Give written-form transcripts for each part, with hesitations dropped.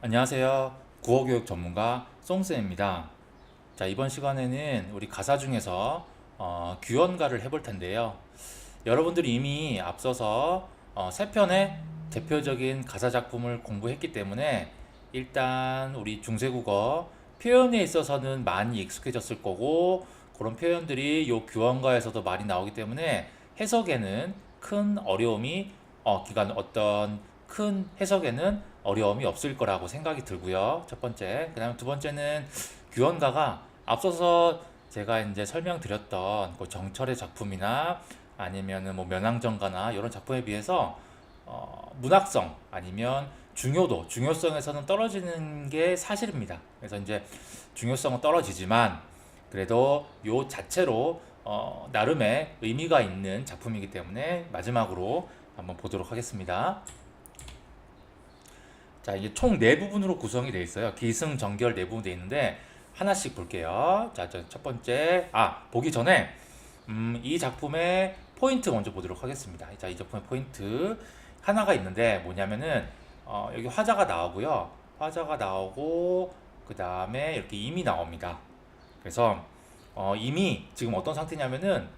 안녕하세요. 국어교육 전문가 송쌤입니다. 자, 이번 시간에는 우리 가사 중에서 규언가를 해볼 텐데요. 여러분들이 이미 앞서서 세 편의 대표적인 가사 작품을 공부했기 때문에 일단 우리 중세국어 표현에 있어서는 많이 익숙해졌을 거고, 그런 표현들이 요 규언가에서도 많이 나오기 때문에 해석에는 큰 어려움이 기간 어떤 큰 해석에는 어려움이 없을 거라고 생각이 들고요. 첫 번째. 그다음에 두 번째는 규언가가 앞서서 제가 이제 설명드렸던 그 정철의 작품이나 아니면은 뭐 명왕정가나 이런 작품에 비해서 문학성 아니면 중요성에서는 떨어지는 게 사실입니다. 그래서 이제 중요성은 떨어지지만 그래도 요 자체로 나름의 의미가 있는 작품이기 때문에 마지막으로 한번 보도록 하겠습니다. 자, 이게 총 네 부분으로 구성이 되어 있어요. 기승전결 네 부분 되어 있는데 하나씩 볼게요. 자, 첫 번째, 보기 전에 이 작품의 포인트 먼저 보도록 하겠습니다. 자, 이 작품의 포인트 하나가 있는데 뭐냐면은 여기 화자가 나오고요. 화자가 나오고 그 다음에 이렇게 임이 나옵니다. 그래서 임이 지금 어떤 상태냐면은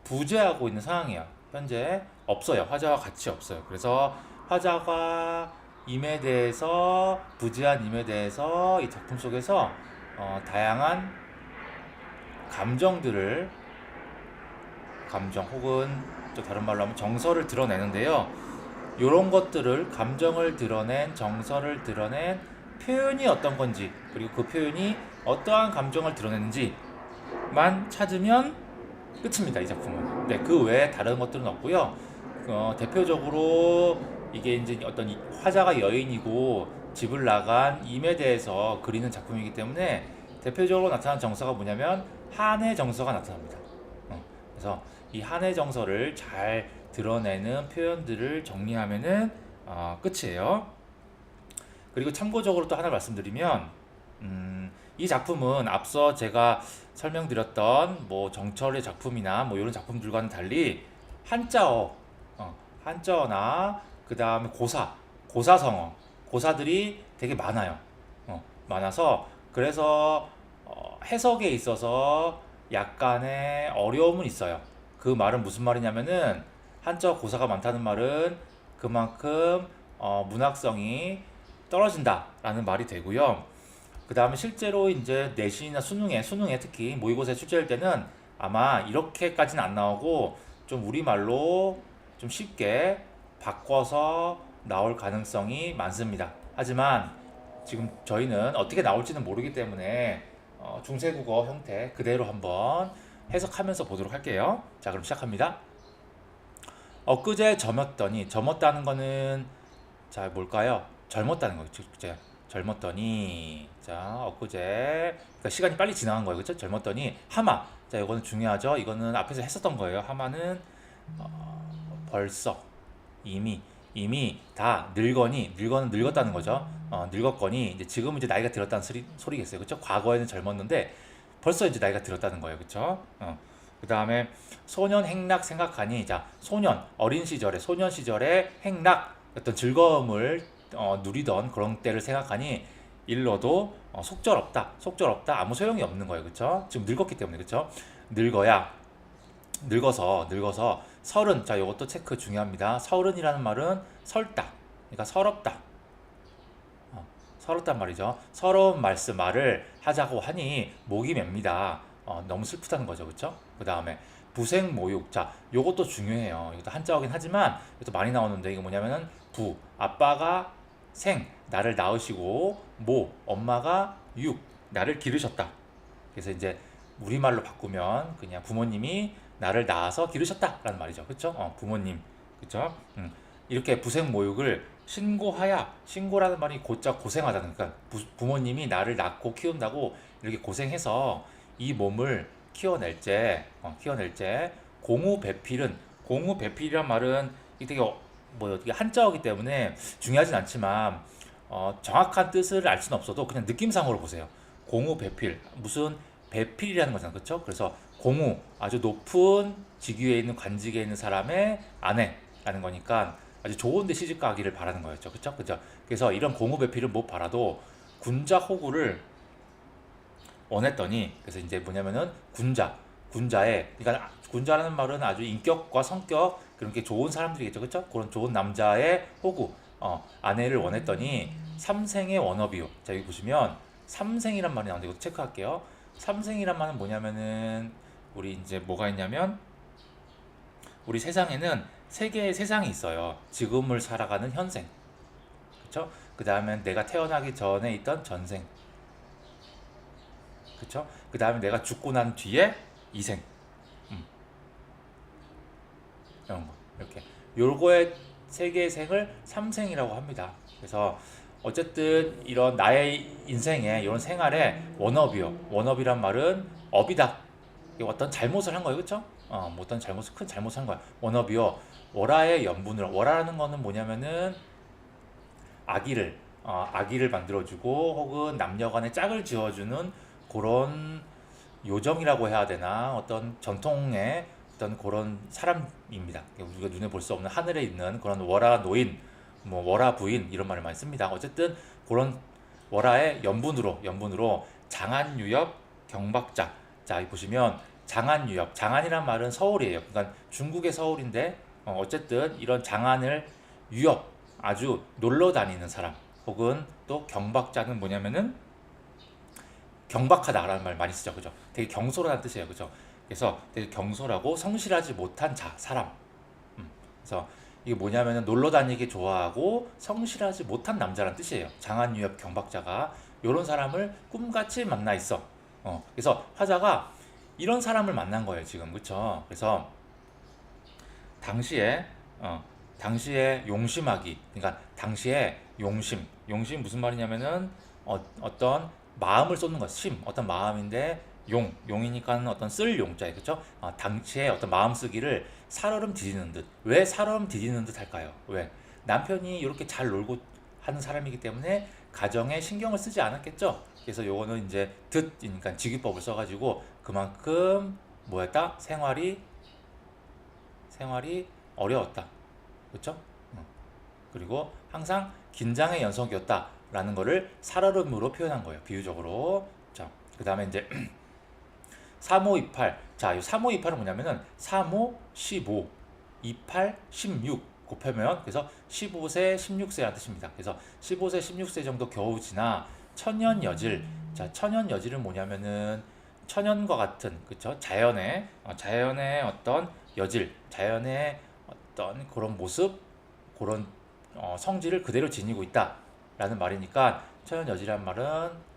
부재하고 있는 상황이에요. 현재 없어요. 화자와 같이 없어요. 그래서 화자가 임에 대해서 부재한 임에 대해서 이 작품 속에서 다양한 감정들을 감정 혹은 또 다른 말로 하면 정서를 드러내는데요. 이런 것들을 감정을 드러낸 정서를 드러낸 표현이 어떤 건지 그리고 그 표현이 어떠한 감정을 드러내는지만 찾으면 끝입니다. 이 작품은. 네, 그 외에 다른 것들은 없고요. 대표적으로 이게 이제 어떤 화자가 여인이고 집을 나간 임에 대해서 그리는 작품이기 때문에 대표적으로 나타난 정서가 뭐냐면 한의 정서가 나타납니다. 그래서 이 한의 정서를 잘 드러내는 표현들을 정리하면은 끝이에요. 그리고 참고적으로 또 하나 말씀드리면 이 작품은 앞서 제가 설명드렸던 뭐 정철의 작품이나 뭐 이런 작품들과는 달리 한자어, 한자어나 그 다음에 고사성어, 고사들이 되게 많아요. 많아서 그래서 해석에 있어서 약간의 어려움은 있어요. 그 말은 무슨 말이냐면은 한자어 고사가 많다는 말은 그만큼 문학성이 떨어진다라는 말이 되고요. 그 다음에 실제로 이제 내신이나 수능에 특히 모의고사에 출제할 때는 아마 이렇게까지는 안 나오고 좀 우리말로 좀 쉽게 바꿔서 나올 가능성이 많습니다. 하지만 지금 저희는 어떻게 나올지는 모르기 때문에 중세국어 형태 그대로 한번 해석하면서 보도록 할게요. 자, 그럼 시작합니다. 엊그제 젊었다는 거는 자, 뭘까요? 젊었다는 거죠. 그죠? 젊었더니 자, 엊그제 그러니까 시간이 빨리 지나간 거예요. 그렇죠? 젊었더니 하마. 자, 이거는 중요하죠. 이거는 앞에서 했었던 거예요. 하마는 벌써 이미 다 늙거는 늙었다는 거죠. 늙었거니 이제 지금은 이제 나이가 들었다는 소리겠어요. 그렇죠? 과거에는 젊었는데 벌써 이제 나이가 들었다는 거예요. 그렇죠? 그 다음에 소년 행락 생각하니 자, 소년 시절에 행락 어떤 즐거움을 누리던 그런 때를 생각하니 일러도 속절없다 아무 소용이 없는 거예요. 그렇죠? 지금 늙었기 때문에. 그렇죠? 늙어야 늙어서 서른. 자, 이것도 체크 중요합니다. 서른이라는 말은 설다, 그러니까 서럽다. 서럽단 말이죠. 서러운 말을 하자고 하니 목이 맵니다. 너무 슬프다는 거죠. 그렇죠? 그 다음에 부생모육. 자, 요것도 중요해요. 이것도 한자어긴 하지만 이것도 많이 나오는데 이거 뭐냐면은 아빠가 나를 낳으시고 엄마가 나를 기르셨다. 그래서 이제 우리말로 바꾸면 그냥 부모님이 나를 낳아서 기르셨다라는 말이죠. 그렇죠? 부모님. 그렇죠? 이렇게 부생모육을 신고라는 말이 곧자 고생하다는, 그러니까 부모님이 나를 낳고 키운다고 이렇게 고생해서 이 몸을 키워낼 때 공우배필이란 말은 이게 되게 이게 한자어기 때문에 중요하진 않지만 정확한 뜻을 알 수는 없어도 그냥 느낌상으로 보세요. 공우배필 무슨 배필이라는 거잖아, 그렇죠? 그래서 공우 아주 높은 직위에 있는 관직에 있는 사람의 아내라는 거니까 아주 좋은데 시집 가기를 바라는 거였죠. 그쵸? 그죠? 그래서 이런 공후배필을 못 바라도 군자 호구를 원했더니, 그래서 이제 뭐냐면은 군자의, 그러니까 군자라는 말은 아주 인격과 성격 그런 게 좋은 사람들이겠죠. 그쵸? 그런 좋은 남자의 호구, 아내를 원했더니 삼생의 원업이요. 자, 여기 보시면 삼생이란 말이 나오는데 이거 체크할게요. 삼생이란 말은 뭐냐면은 우리 이제 뭐가 있냐면 우리 세상에는 세 개의 세상이 있어요. 지금을 살아가는 현생, 그쵸? 그 다음에 내가 태어나기 전에 있던 전생, 그쵸? 그 다음에 내가 죽고 난 뒤에 이생, 음, 이런 거 이렇게 요거의 세 개의 생을 삼생이라고 합니다. 그래서 어쨌든 이런 나의 인생에 이런 생활에 원업이요. 원업이란 말은 업이다. 이게 어떤 잘못을 한 거예요, 그렇죠? 뭐 어떤 잘못을 큰 잘못을 한 거야. 원업이요. 월화의 연분을 월화라는 거는 뭐냐면은 아기를 만들어주고 혹은 남녀간의 짝을 지어주는 그런 요정이라고 해야 되나 어떤 전통의 어떤 그런 사람입니다. 우리가 눈에 볼 수 없는 하늘에 있는 그런 월화 노인, 뭐 월화 부인 이런 말을 많이 씁니다. 어쨌든 그런 월화의 연분으로 장안유엽 경박자. 자, 여기 보시면 장안유엽, 장안이란 말은 서울이에요. 그러니까 중국의 서울인데 어쨌든 이런 장안을 유엽, 아주 놀러 다니는 사람 혹은 또 경박자는 뭐냐면은 경박하다라는 말 많이 쓰죠. 그죠? 되게 경솔하다는 뜻이에요. 그죠? 그래서 되게 경솔하고 성실하지 못한 사람. 그래서 이게 뭐냐면은 놀러 다니기 좋아하고 성실하지 못한 남자란 뜻이에요. 장안유엽 경박자가 이런 사람을 꿈같이 만나 있어. 그래서 화자가 이런 사람을 만난 거예요, 지금. 그쵸? 그래서 당시에 당시에 용심하기, 그러니까 당시에 용심 무슨 말이냐면은 어떤 마음을 쏟는 것, 어떤 마음인데 용이니까는 어떤 쓸 용자에, 그쵸? 당시에 어떤 마음 쓰기를 살얼음 뒤지는 듯. 왜 살얼음 뒤지는 듯 할까요? 왜? 남편이 이렇게 잘 놀고 하는 사람이기 때문에 가정에 신경을 쓰지 않았겠죠? 그래서 요거는 이제 듣이니까 직유법을 써가지고 그만큼 뭐였다? 생활이 어려웠다. 그렇죠? 그리고 항상 긴장의 연속이었다라는 거를 살얼음으로 표현한 거예요. 비유적으로. 자, 그 다음에 이제 3528. 자, 이 3528은 뭐냐면은 35, 15, 28, 16 곱하면 그래서 15세, 16세라는 뜻입니다. 그래서 15세, 16세 정도 겨우 지나 천년여질. 자, 천년여질은 뭐냐면은 천연과 같은, 그쵸? 자연의 어떤 여질, 자연의 어떤 그런 모습, 그런 성질을 그대로 지니고 있다라는 말이니까 천연여질이란 말은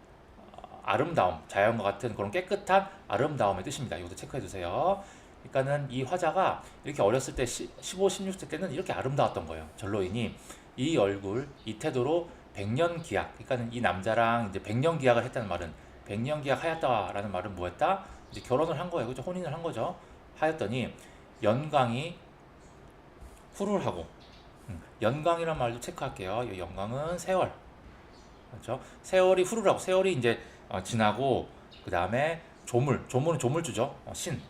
아름다움, 자연과 같은 그런 깨끗한 아름다움의 뜻입니다. 이것도 체크해 주세요. 그러니까는 이 화자가 이렇게 어렸을 때 15, 16세 때는 이렇게 아름다웠던 거예요. 전로인이 이 얼굴, 이 태도로 백년 기약, 그러니까는 이 남자랑 이제 백년 기약을 했다는 말은 백년 기약하였다라는 말은 뭐였다? 이제 결혼을 한 거예요. 그죠? 혼인을 한 거죠. 하였더니 연강이 후를하고, 연강이란 말도 체크할게요. 이 연강은 세월, 그렇죠? 세월이 후르라고, 세월이 이제 지나고 그 다음에 조물은 조물주죠.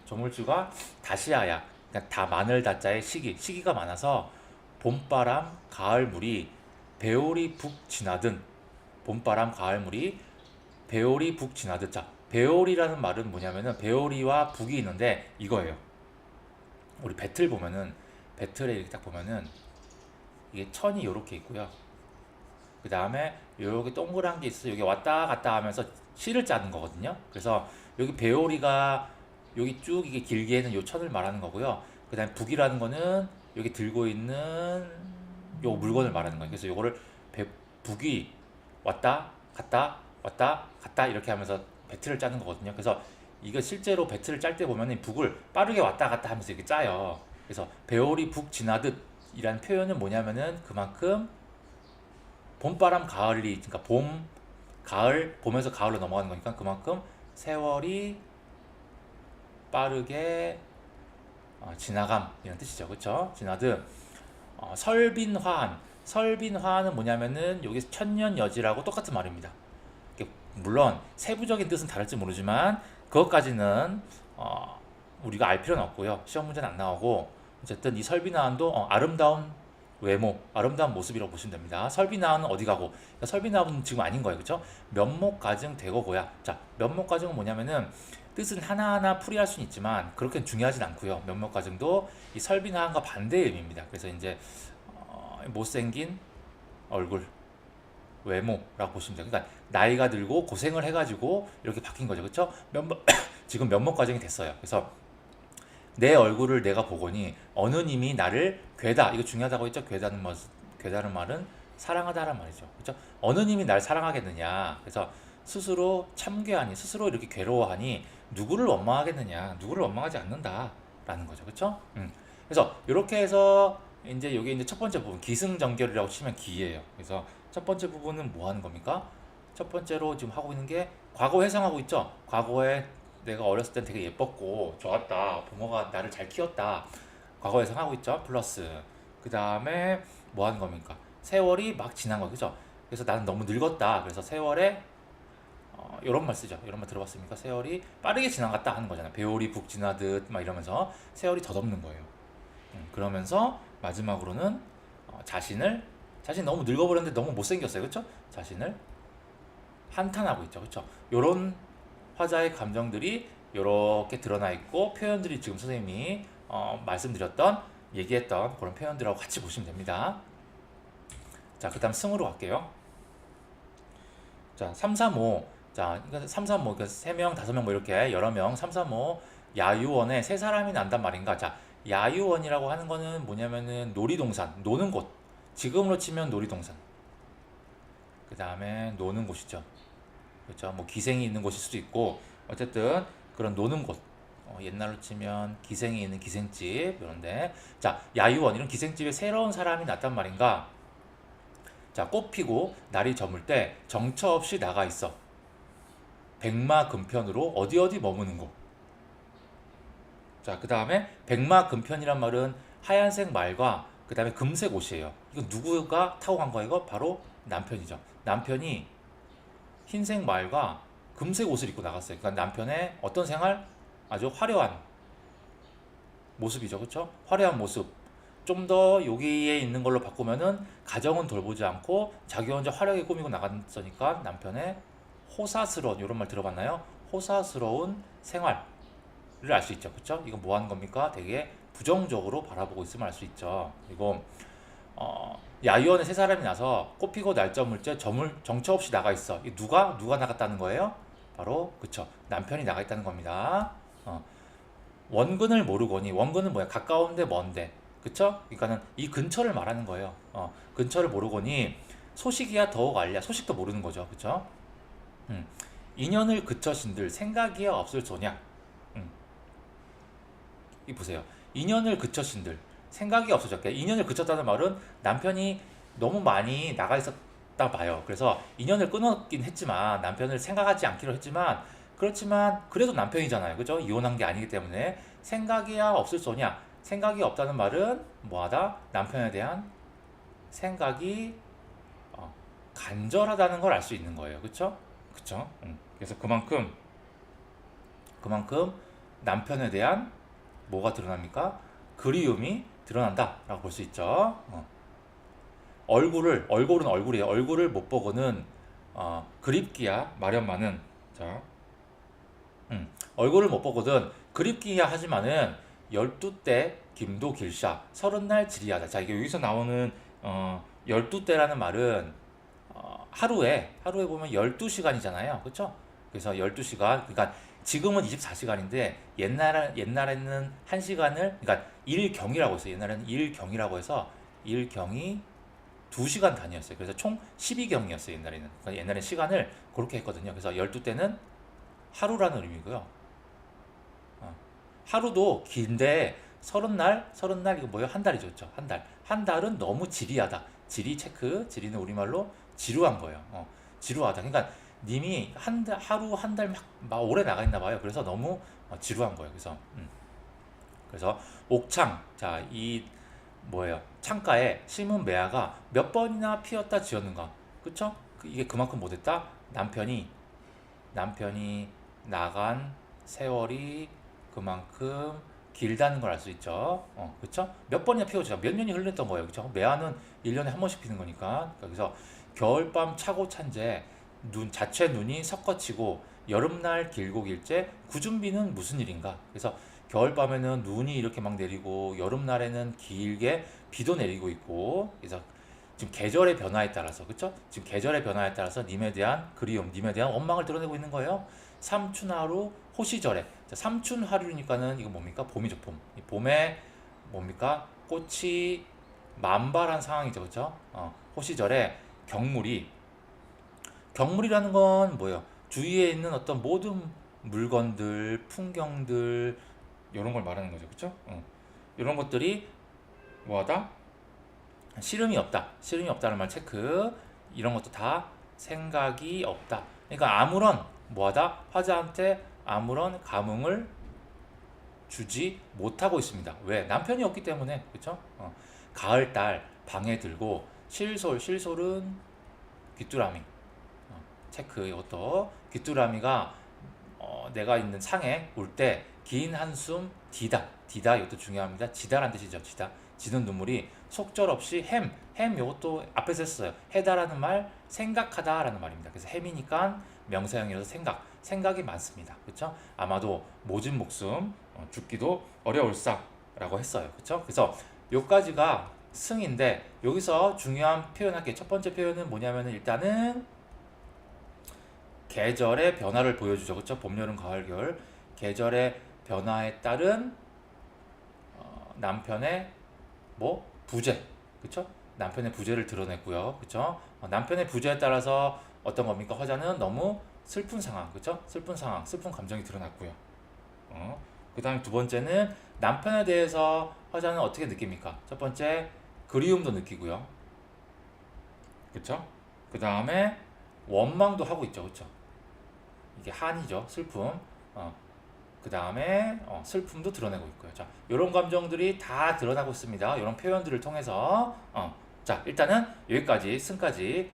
조물주가 다시아야, 그러니까 다 마늘 다자의 시기가 많아서 봄바람 가을물이 배오리 북 지나든, 봄바람 가을물이 배오리 북 지나든. 자, 배오리라는 말은 뭐냐면은 배오리와 북이 있는데 이거예요. 우리 배틀 보면은, 배틀에 이렇게 딱 보면은 이게 천이 이렇게 있고요. 그 다음에 여기 동그란 게 있어서 여기 왔다 갔다 하면서 실을 짜는 거거든요. 그래서 여기 배오리가 여기 쭉 이게 길게는 요 천을 말하는 거고요. 그 다음에 북이라는 거는 여기 들고 있는 요 물건을 말하는 거예요. 그래서 요거를 북이 왔다 갔다 이렇게 하면서 배틀을 짜는 거거든요. 그래서 이거 실제로 배틀을 짤 때 보면 북을 빠르게 왔다 갔다 하면서 이렇게 짜요. 그래서 배오리 북 지나듯 이란 표현은 뭐냐면은 그만큼 봄바람 가을이, 그러니까 봄에서 가을로 넘어가는 거니까 그만큼 세월이 빠르게 지나감 이런 뜻이죠. 그렇죠? 지나듯. 설빈화는 뭐냐면은 여기 천년여지라고 똑같은 말입니다. 물론 세부적인 뜻은 다를지 모르지만 그것까지는 우리가 알 필요는 없고요. 시험 문제는 안 나오고 어쨌든 이 설빈화도 아름다운 외모, 아름다운 모습이라고 보시면 됩니다. 설비나은 어디 가고? 그러니까 설비나은 지금 아닌 거예요. 그렇죠? 면목 가증 되고 고야. 자, 면목 가증은 뭐냐면은 뜻은 하나하나 풀이할 수는 있지만 그렇게 중요하진 않고요. 면목 가증도 이 설비나은과 반대의 의미입니다. 그래서 이제 못생긴 얼굴, 외모라고 보시면 돼요. 그러니까 나이가 들고 고생을 해가지고 이렇게 바뀐 거죠. 그렇죠? 면목 지금 면목 과정이 됐어요. 그래서 내 얼굴을 내가 보거니 어느 님이 나를 괴다. 이거 중요하다고 했죠. 괴다는 말은 사랑하다라는 말이죠. 그렇죠? 어느 님이 날 사랑하겠느냐. 그래서 스스로 참괴하니 스스로 이렇게 괴로워하니 누구를 원망하겠느냐. 누구를 원망하지 않는다라는 거죠. 그렇죠? 그래서 이렇게 해서 이제 이게 이제 첫 번째 부분 기승전결이라고 치면 기예요. 그래서 첫 번째 부분은 뭐 하는 겁니까? 첫 번째로 지금 하고 있는 게 과거 회상하고 있죠. 과거에 내가 어렸을 땐 되게 예뻤고 좋았다. 부모가 나를 잘 키웠다. 과거 회상하고 있죠. 플러스 그 다음에 뭐 하는 겁니까? 세월이 막 지난 거 그죠? 그래서 나는 너무 늙었다. 그래서 세월에 이런 말 쓰죠. 이런 말 들어봤습니까? 세월이 빠르게 지나갔다 하는 거잖아요. 배월이 북 지나듯 막 이러면서 세월이 덧없는 거예요. 그러면서 마지막으로는 자신 너무 늙어버렸는데 너무 못생겼어요. 그렇죠? 자신을 한탄하고 있죠. 그렇죠? 요런 화자의 감정들이 이렇게 드러나 있고 표현들이 지금 선생님이 말씀드렸던 얘기했던 그런 표현들하고 같이 보시면 됩니다. 자, 그 다음 승으로 갈게요. 자, 3, 3, 5. 자, 그러니까 3, 3, 5. 그러니까 3명, 5명 뭐 이렇게 여러 명, 3, 3, 5. 야유원에 세 사람이 난단 말인가? 자, 야유원이라고 하는 거는 뭐냐면은 놀이동산, 노는 곳. 지금으로 치면 놀이동산. 그 다음에 노는 곳이죠. 그렇죠? 뭐 기생이 있는 곳일 수도 있고 어쨌든 그런 노는 곳. 옛날로 치면 기생이 있는 기생집 이런데 자 야유원 이런 기생집에 새로운 사람이 났단 말인가? 자, 꽃 피고 날이 저물 때 정처 없이 나가 있어. 백마금편으로 어디 어디 머무는 곳. 자, 그 다음에 백마금편이란 말은 하얀색 말과 그 다음에 금색 옷이에요. 이거 누구가 타고 간 거야? 이거 바로 남편이죠. 남편이 흰색 말과 금색 옷을 입고 나갔어요. 그러니까 남편의 어떤 생활? 아주 화려한 모습이죠. 그렇죠? 화려한 모습. 좀 더 여기에 있는 걸로 바꾸면은 가정은 돌보지 않고 자기 혼자 화려하게 꾸미고 나갔으니까 남편의 호사스러운 이런 말 들어봤나요? 호사스러운 생활을 알 수 있죠. 그렇죠? 이거 뭐 하는 겁니까? 되게 부정적으로 바라보고 있으면 알 수 있죠. 그리고 야유원에 세 사람이 나서 꽃피고 날짜물째 정처 없이 나가 있어. 이 누가 나갔다는 거예요? 바로 그쵸 남편이 나가 있다는 겁니다. 원근을 모르거니 원근은 뭐야? 가까운데 먼데 그쵸? 그러니까는 이 근처를 말하는 거예요. 근처를 모르거니 소식이야 더욱 알랴. 소식도 모르는 거죠. 그쵸? 인연을 그쳐신들 생각이야 없을 소냐. 음, 이 보세요. 인연을 그쳐신들 생각이 없어졌게. 인연을 그쳤다는 말은 남편이 너무 많이 나가 있었다 봐요. 그래서 인연을 끊었긴 했지만 남편을 생각하지 않기로 했지만 그렇지만 그래도 남편이잖아요. 그죠? 이혼한 게 아니기 때문에 생각이야 없을 소냐. 생각이 없다는 말은 뭐하다? 남편에 대한 생각이 간절하다는 걸 알 수 있는 거예요. 그쵸? 그쵸? 그래서 그만큼 남편에 대한 뭐가 드러납니까? 그리움이 드러난다라고 볼 수 있죠. 얼굴은 얼굴이에요. 얼굴을 못 보고는 그립기야 마련만은 자, 얼굴을 못 보거든 그립기야 하지만은 12대 김도 길샤 30날 지리하다. 자, 이게 여기서 나오는 12대라는 말은 하루에 보면 12시간이잖아요. 그렇죠? 그래서 12시간 그러니까 지금은 24시간인데 옛날에는 1시간을 그러니까 일경이라고 했어요. 옛날에는 일경이라고 해서 일경이 2시간 단위였어요. 그래서 총 12경이었어요. 옛날에는. 그러니까 옛날에 시간을 그렇게 했거든요. 그래서 12대는 하루라는 의미고요. 하루도 긴데 30날 이거 뭐예요? 한 달이죠. 그렇죠? 한 달. 한 달은 너무 지리하다. 지리는 우리말로 지루한 거예요. 지루하다. 그러니까 님이 하루 한 달 막 오래 나가 있나 봐요. 그래서 너무 지루한 거예요. 그래서 옥창. 자, 이 뭐예요? 창가에 심은 매화가 몇 번이나 피었다 지었는가? 그쵸? 이게 그만큼 못했다? 남편이 나간 세월이 그만큼 길다는 걸 알 수 있죠. 그쵸? 몇 번이나 피워주죠. 몇 년이 흘렀던 거예요. 그쵸? 매화는 1년에 한 번씩 피는 거니까. 그래서 겨울밤 차고 찬제 자체 눈이 섞어치고 여름날 길고 길제 구준비는 무슨 일인가? 그래서 겨울밤에는 눈이 이렇게 막 내리고 여름날에는 길게 비도 내리고 있고 그래서 지금 계절의 변화에 따라서 그쵸? 지금 계절의 변화에 따라서 님에 대한 그리움, 님에 대한 원망을 드러내고 있는 거예요. 삼춘하루 호시절에 자, 삼춘하루니까는 이거 뭡니까? 봄이죠, 봄. 이 봄에 뭡니까? 꽃이 만발한 상황이죠, 그렇죠? 호시절에 경물이 경물이라는 건 뭐예요? 주위에 있는 어떤 모든 물건들, 풍경들 이런 걸 말하는 거죠, 그렇죠? 이런 것들이 뭐하다? 시름이 없다. 시름이 없다는 말 체크. 이런 것도 다 생각이 없다. 그러니까 아무런 뭐하다? 화자한테 아무런 감흥을 주지 못하고 있습니다. 왜? 남편이 없기 때문에. 그렇죠? 가을달 방에 들고 실솔은 귀뚜라미. 체크. 이것도 귀뚜라미가 내가 있는 창에 울 때 긴 한숨 디다 이것도 중요합니다. 지다란 뜻이죠. 지는 눈물이 속절없이 햄 이것도 앞에서 했어요. 해다라는 말 생각하다라는 말입니다. 그래서 햄이니까 명사형이라서 생각이 많습니다. 그렇죠? 아마도 모진 목숨 죽기도 어려울사라고 했어요. 그렇죠? 그래서 요까지가 승인데 여기서 중요한 표현할게요. 첫 번째 표현은 뭐냐면은 일단은 계절의 변화를 보여주죠. 그렇죠? 봄, 여름, 가을, 겨울 계절의 변화에 따른 남편의 뭐 부재, 그렇죠? 남편의 부재를 드러냈고요, 그렇죠? 남편의 부재에 따라서 어떤 겁니까? 화자는 너무 슬픈 상황, 그렇죠? 슬픈 상황, 슬픈 감정이 드러났고요. 그다음에 두 번째는 남편에 대해서 화자는 어떻게 느낍니까? 첫 번째 그리움도 느끼고요, 그렇죠? 그 다음에 원망도 하고 있죠, 그렇죠? 이게 한이죠, 슬픔. 그 다음에 슬픔도 드러내고 있고요. 자, 이런 감정들이 다 드러나고 있습니다. 이런 표현들을 통해서 자, 일단은 여기까지 승까지